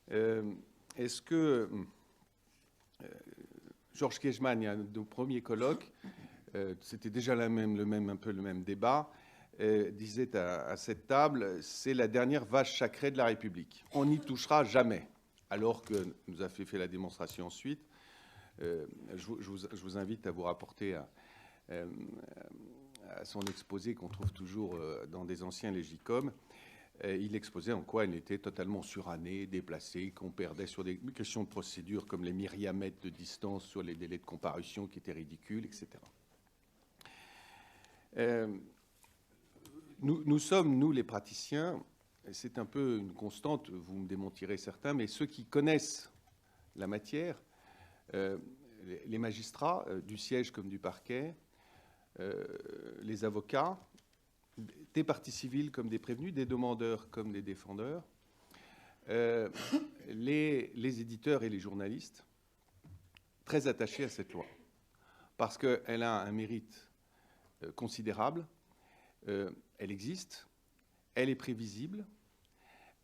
Est-ce que Georges Kejman, il y a nos premiers colloques, c'était déjà un peu le même débat, disait à cette table, c'est la dernière vache sacrée de la République. On n'y touchera jamais. Alors que nous a fait la démonstration ensuite. Je vous invite à vous rapporter à son exposé qu'on trouve toujours dans des anciens légicom. Il exposait en quoi il était totalement suranné, déplacé, qu'on perdait sur des questions de procédure comme les myriamètres de distance sur les délais de comparution qui étaient ridicules, etc. Nous sommes, nous les praticiens, c'est un peu une constante, vous me démentirez certains, mais ceux qui connaissent la matière, les magistrats du siège comme du parquet, les avocats, des parties civiles comme des prévenus, des demandeurs comme des défendeurs, les éditeurs et les journalistes, très attachés à cette loi, parce qu'elle a un mérite considérable, elle existe, elle est prévisible,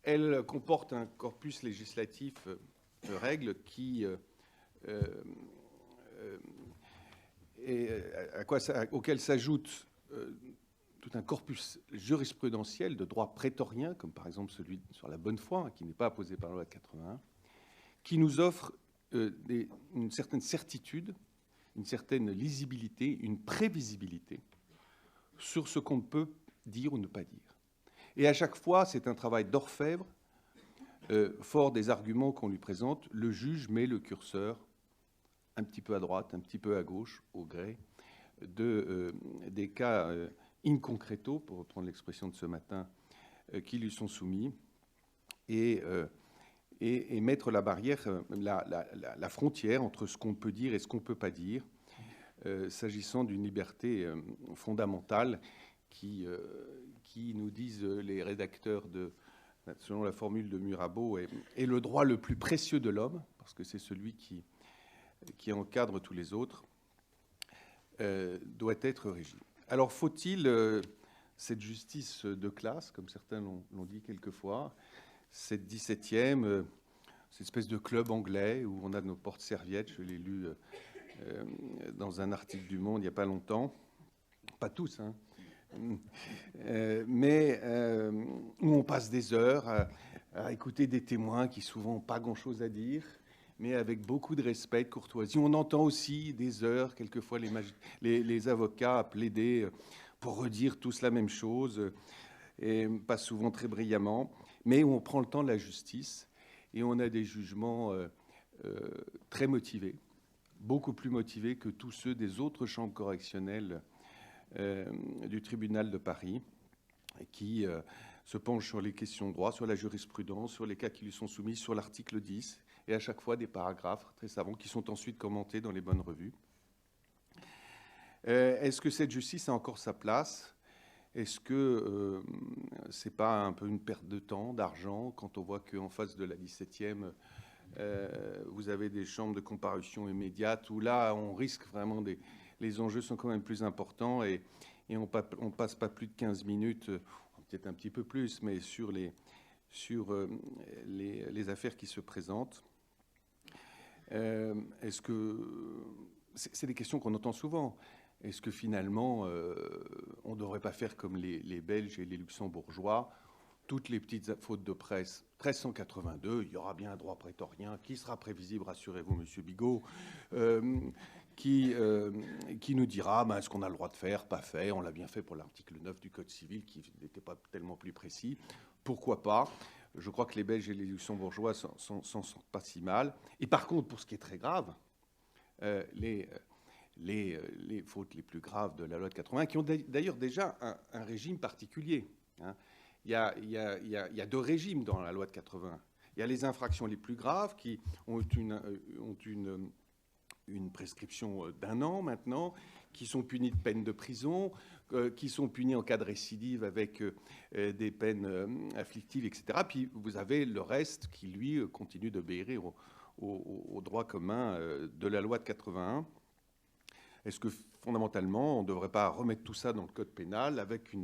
elle comporte un corpus législatif de règles qui auquel s'ajoute tout un corpus jurisprudentiel de droit prétorien, comme par exemple celui sur la bonne foi, qui n'est pas apposé par la loi de 81, qui nous offre une certaine certitude, une certaine lisibilité, une prévisibilité sur ce qu'on peut dire ou ne pas dire. Et à chaque fois, c'est un travail d'orfèvre, fort des arguments qu'on lui présente, le juge met le curseur un petit peu à droite, un petit peu à gauche, au gré des cas in concreto, pour reprendre l'expression de ce matin, qui lui sont soumis, et mettre la barrière, la frontière entre ce qu'on peut dire et ce qu'on ne peut pas dire, s'agissant d'une liberté fondamentale qui nous disent les rédacteurs selon la formule de Mirabeau, est le droit le plus précieux de l'homme, parce que c'est celui qui encadre tous les autres, doit être régi. Alors faut-il cette justice de classe, comme certains l'ont dit quelquefois, cette 17e, cette espèce de club anglais où on a nos porte-serviettes, je l'ai lu dans un article du Monde il n'y a pas longtemps, pas tous, hein, mais où on passe des heures à écouter des témoins qui souvent n'ont pas grand-chose à dire, mais avec beaucoup de respect, de courtoisie. On entend aussi des heures, quelquefois, les avocats à plaider pour redire tous la même chose, et pas souvent très brillamment, mais où on prend le temps de la justice et on a des jugements très motivés, beaucoup plus motivés que tous ceux des autres chambres correctionnelles du tribunal de Paris, qui se penchent sur les questions de droit, sur la jurisprudence, sur les cas qui lui sont soumis, sur l'article 10, et à chaque fois des paragraphes très savants qui sont ensuite commentés dans les bonnes revues. Est-ce que cette justice a encore sa place? Est-ce que c'est pas un peu une perte de temps, d'argent, quand on voit qu'en face de la 17e, vous avez des chambres de comparution immédiate, où là, on risque vraiment les enjeux sont quand même plus importants, et on passe pas plus de 15 minutes, peut-être un petit peu plus, mais sur les affaires qui se présentent. Est-ce que c'est des questions qu'on entend souvent? Est-ce que finalement, on ne devrait pas faire comme les Belges et les Luxembourgeois, toutes les petites fautes de presse, 1382, il y aura bien un droit prétorien qui sera prévisible, rassurez-vous, Monsieur Bigot, qui nous dira est-ce qu'on a le droit de faire, pas fait, on l'a bien fait pour l'article 9 du Code civil qui n'était pas tellement plus précis, pourquoi pas? Je crois que les Belges et les Luxembourgeois s'en sortent pas si mal. Et par contre, pour ce qui est très grave, les fautes les plus graves de la loi de 80, qui ont d'ailleurs déjà un régime particulier. Hein. Il y a deux régimes dans la loi de 80. Il y a les infractions les plus graves qui ont une prescription d'1 an maintenant, qui sont punies de peine de prison, qui sont punies en cas de récidive avec des peines afflictives, etc. Puis vous avez le reste qui, lui, continue d'obéir au droit commun de la loi de 81. Est-ce que fondamentalement, on ne devrait pas remettre tout ça dans le code pénal avec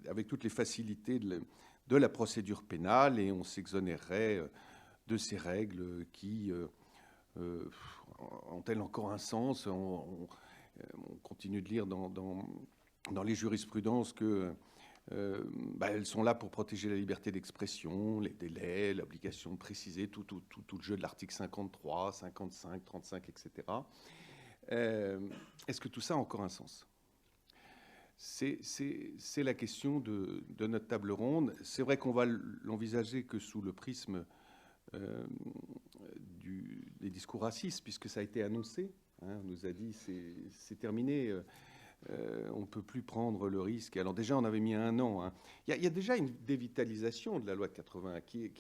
avec toutes les facilités de la procédure pénale, et on s'exonérerait de ces règles qui ont-elles encore un sens? On continue de lire dans les jurisprudences que elles sont là pour protéger la liberté d'expression, les délais, l'obligation de préciser tout le jeu de l'article 53, 55, 35, etc. Est-ce que tout ça a encore un sens? C'est la question de notre table ronde. C'est vrai qu'on va l'envisager que sous le prisme des discours racistes, puisque ça a été annoncé. Hein, on nous a dit c'est terminé, on ne peut plus prendre le risque. Alors déjà, on avait mis 1 an. Hein. Il y a déjà une dévitalisation de la loi de 81 qui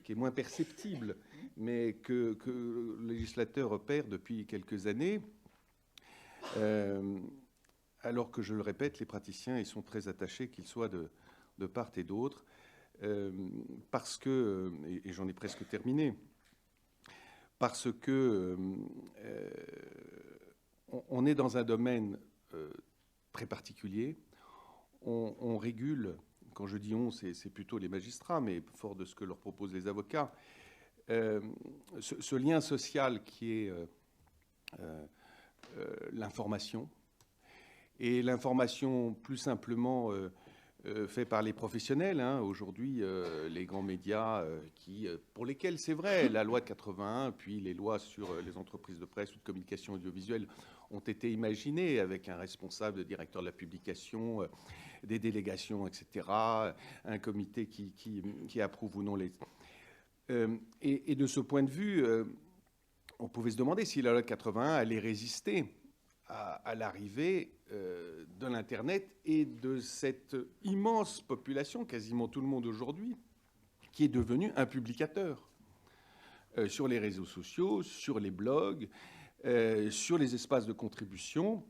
est moins perceptible, mais que le législateur opère depuis quelques années. Alors que, je le répète, les praticiens ils sont très attachés, qu'ils soient de part et d'autre, parce que, et j'en ai presque terminé, parce que on est dans un domaine très particulier. On régule, quand je dis on, c'est plutôt les magistrats, mais fort de ce que leur proposent les avocats, ce lien social qui est l'information. Et l'information, plus simplement, fait par les professionnels. Hein. Aujourd'hui, les grands médias, pour lesquels, c'est vrai, la loi de 81, puis les lois sur les entreprises de presse ou de communication audiovisuelle ont été imaginées avec un responsable directeur de la publication, des délégations, etc., un comité qui approuve ou non les... Et de ce point de vue, on pouvait se demander si la loi de 81 allait résister à l'arrivée de l'Internet et de cette immense population, quasiment tout le monde aujourd'hui, qui est devenue un publicateur sur les réseaux sociaux, sur les blogs, sur les espaces de contribution.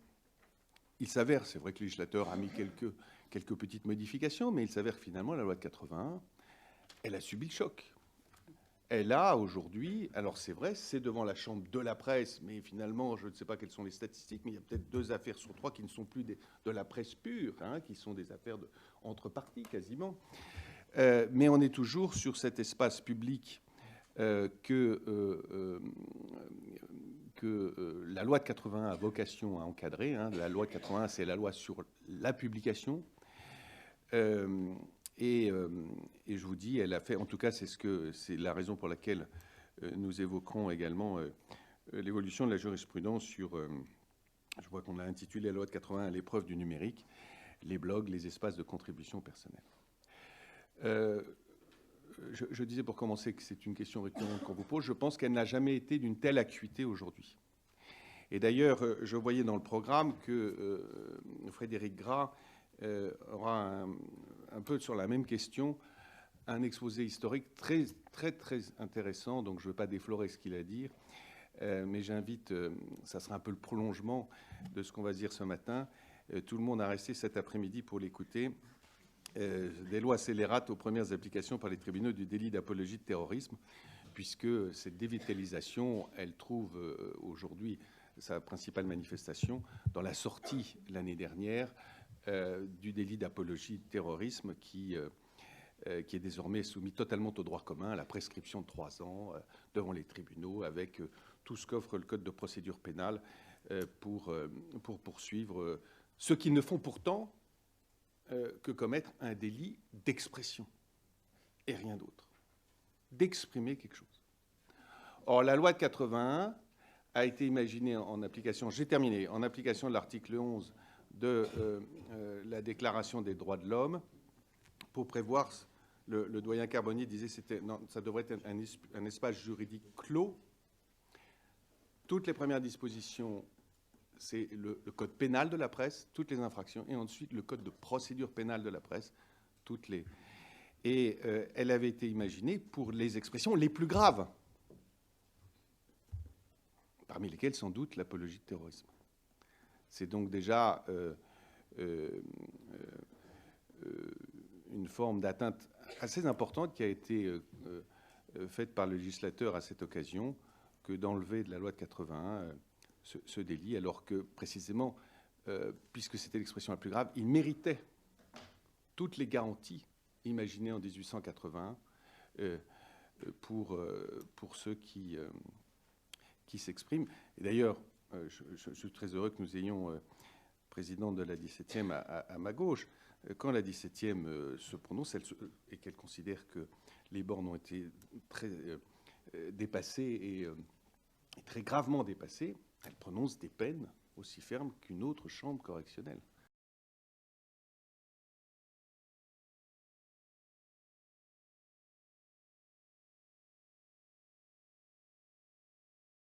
Il s'avère, c'est vrai que le législateur a mis quelques petites modifications, mais il s'avère que finalement, la loi de 81, elle a subi le choc. Elle a aujourd'hui, alors c'est vrai, c'est devant la chambre de la presse, mais finalement, je ne sais pas quelles sont les statistiques, mais il y a peut-être 2 affaires sur 3 qui ne sont plus de la presse pure, hein, qui sont des affaires entre parties quasiment. Mais on est toujours sur cet espace public que la loi de 81 a vocation à encadrer. Hein. La loi de 81, c'est la loi sur la publication. Et je vous dis, elle a fait, en tout cas, c'est la raison pour laquelle nous évoquerons également l'évolution de la jurisprudence sur, je vois qu'on a intitulé la loi de 81 à l'épreuve du numérique, les blogs, les espaces de contribution personnelle. Je disais pour commencer que c'est une question récurrente qu'on vous pose. Je pense qu'elle n'a jamais été d'une telle acuité aujourd'hui. Et d'ailleurs, je voyais dans le programme que Frédéric Gras aura un peu sur la même question, un exposé historique très, très, très intéressant. Donc, je ne veux pas déflorer ce qu'il a à dire, mais j'invite, ça sera un peu le prolongement de ce qu'on va se dire ce matin, tout le monde a resté cet après-midi pour l'écouter. Des lois scélérates aux premières applications par les tribunaux du délit d'apologie de terrorisme, puisque cette dévitalisation, elle trouve aujourd'hui sa principale manifestation dans la sortie l'année dernière du délit d'apologie de terrorisme qui est désormais soumis totalement au droit commun, à la prescription de 3 ans devant les tribunaux, avec tout ce qu'offre le Code de procédure pénale pour poursuivre ceux qui ne font pourtant que commettre un délit d'expression et rien d'autre, d'exprimer quelque chose. Or, la loi de 81 a été imaginée en application, j'ai terminé, en application de l'article 11 de la Déclaration des droits de l'homme pour prévoir, le doyen Carbonnier disait que ça devrait être un espace juridique clos. Toutes les premières dispositions, c'est le code pénal de la presse, toutes les infractions, et ensuite le code de procédure pénale de la presse, toutes les... Et elle avait été imaginée pour les expressions les plus graves, parmi lesquelles sans doute l'apologie de terrorisme. C'est donc déjà une forme d'atteinte assez importante qui a été faite par le législateur à cette occasion que d'enlever de la loi de 81 ce délit, alors que précisément, puisque c'était l'expression la plus grave, il méritait toutes les garanties imaginées en 1881 pour ceux qui s'expriment. Et d'ailleurs, je suis très heureux que nous ayons présidente de la 17e à ma gauche. Quand la 17e se prononce et qu'elle considère que les bornes ont été très dépassées et très gravement dépassées, elle prononce des peines aussi fermes qu'une autre chambre correctionnelle.